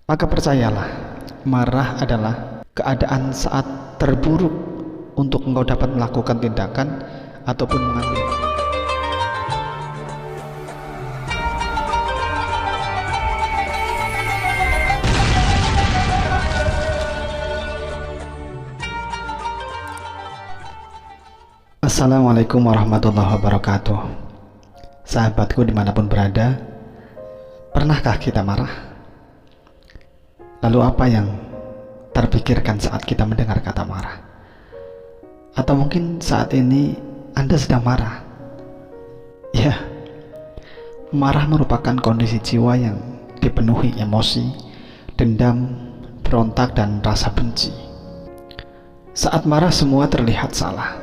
Maka percayalah, marah adalah keadaan saat terburuk untuk engkau dapat melakukan tindakan ataupun mengambil. Assalamualaikum warahmatullahi wabarakatuh. Sahabatku dimanapun berada, pernahkah kita marah? Lalu apa yang terpikirkan saat kita mendengar kata marah? Atau mungkin saat ini Anda sedang marah? Ya, marah merupakan kondisi jiwa yang dipenuhi emosi, dendam, berontak, dan rasa benci. Saat marah semua terlihat salah.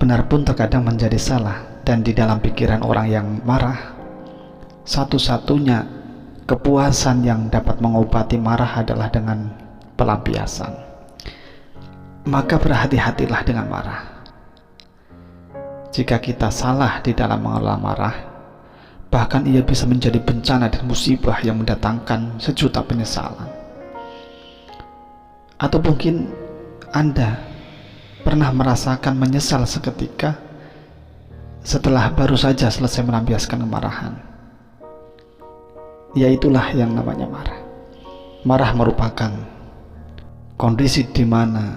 Benar pun terkadang menjadi salah, dan di dalam pikiran orang yang marah, satu-satunya kepuasan yang dapat mengobati marah adalah dengan pelampiasan. Maka berhati-hatilah dengan marah. Jika kita salah di dalam mengelola marah, bahkan ia bisa menjadi bencana dan musibah yang mendatangkan sejuta penyesalan. Atau mungkin Anda pernah merasakan menyesal seketika setelah baru saja selesai melampiaskan kemarahan. Ya, itulah yang namanya marah. Marah merupakan kondisi di mana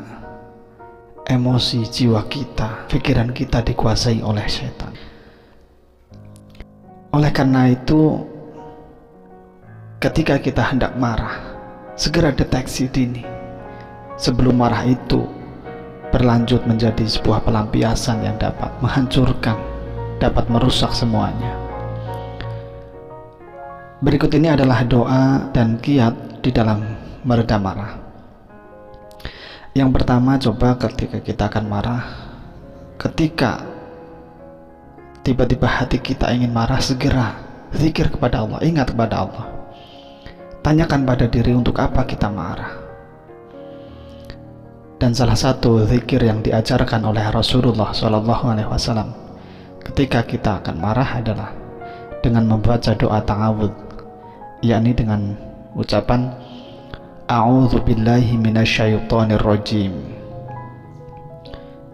emosi jiwa kita, pikiran kita dikuasai oleh setan. Oleh karena itu, ketika kita hendak marah, segera deteksi dini sebelum marah itu berlanjut menjadi sebuah pelampiasan yang dapat menghancurkan, dapat merusak semuanya. Berikut ini adalah doa dan kiat di dalam meredam marah. Yang pertama, coba ketika kita akan marah, ketika tiba-tiba hati kita ingin marah, segera zikir kepada Allah, ingat kepada Allah. Tanyakan pada diri untuk apa kita marah. Dan salah satu zikir yang diajarkan oleh Rasulullah SAW ketika kita akan marah adalah dengan membaca doa ta'awudz, yakni dengan ucapan A'udzu billahi minasyaitonir rajim,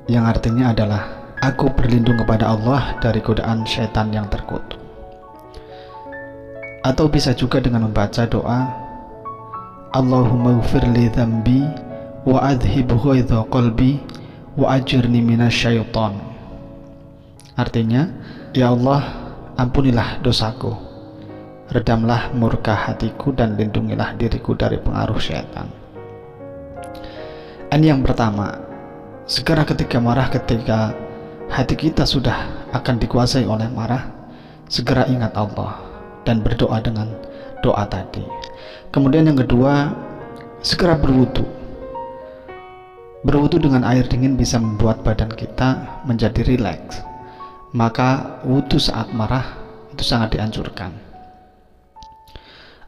yang artinya adalah aku berlindung kepada Allah dari godaan syaitan yang terkutuk. Atau bisa juga dengan membaca doa Allahumma ighfir li dzambi wa adhib ghaidha qalbi wa ajirni minasyaiton. Artinya, ya Allah, ampunilah dosaku, redamlah murka hatiku, dan lindungilah diriku dari pengaruh syaitan. Dan yang pertama, segera ketika marah, ketika hati kita sudah akan dikuasai oleh marah, segera ingat Allah dan berdoa dengan doa tadi. Kemudian yang kedua, segera berwudu. Berwudu dengan air dingin bisa membuat badan kita menjadi rileks. Maka wudu saat marah itu sangat dianjurkan,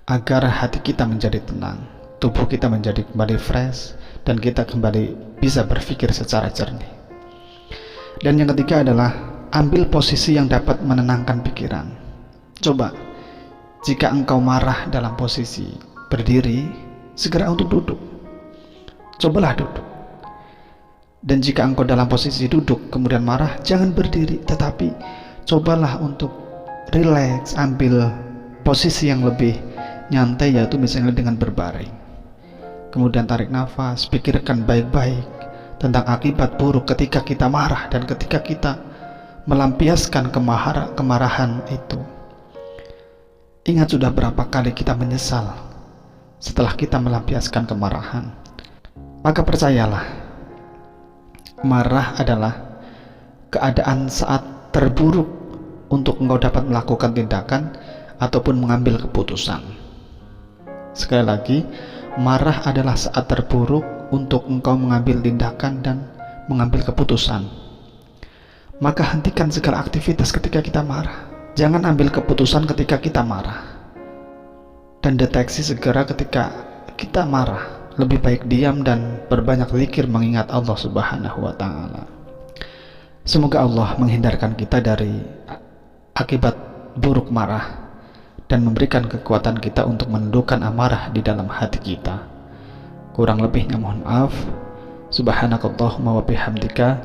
agar hati kita menjadi tenang, tubuh kita menjadi kembali fresh, dan kita kembali bisa berpikir secara jernih. Dan yang ketiga adalah ambil posisi yang dapat menenangkan pikiran. Coba, jika engkau marah dalam posisi berdiri, segera untuk duduk. Cobalah duduk. Dan jika engkau dalam posisi duduk kemudian marah, jangan berdiri, tetapi cobalah untuk relax, ambil posisi yang lebih nyantai, yaitu misalnya dengan berbaring. Kemudian tarik nafas, pikirkan baik-baik tentang akibat buruk ketika kita marah dan ketika kita melampiaskan kemarahan itu. Ingat sudah berapa kali kita menyesal setelah kita melampiaskan kemarahan. Maka percayalah, marah adalah keadaan saat terburuk untuk engkau dapat melakukan tindakan ataupun mengambil keputusan. Sekali lagi, marah adalah saat terburuk untuk engkau mengambil tindakan dan mengambil keputusan. Maka hentikan segala aktivitas ketika kita marah. Jangan ambil keputusan ketika kita marah. Dan deteksi segera ketika kita marah. Lebih baik diam dan berbanyak zikir mengingat Allah Subhanahu wa Ta'ala. Semoga Allah menghindarkan kita dari akibat buruk marah dan memberikan kekuatan kita untuk menundukkan amarah di dalam hati kita. Kurang lebihnya mohon maaf. Subhanakallahumma wa bihamdika,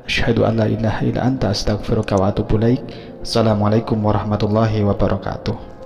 asyhadu an la ilaha illa anta, astaghfiruka wa atubu ilaik. Assalamualaikum warahmatullahi wabarakatuh.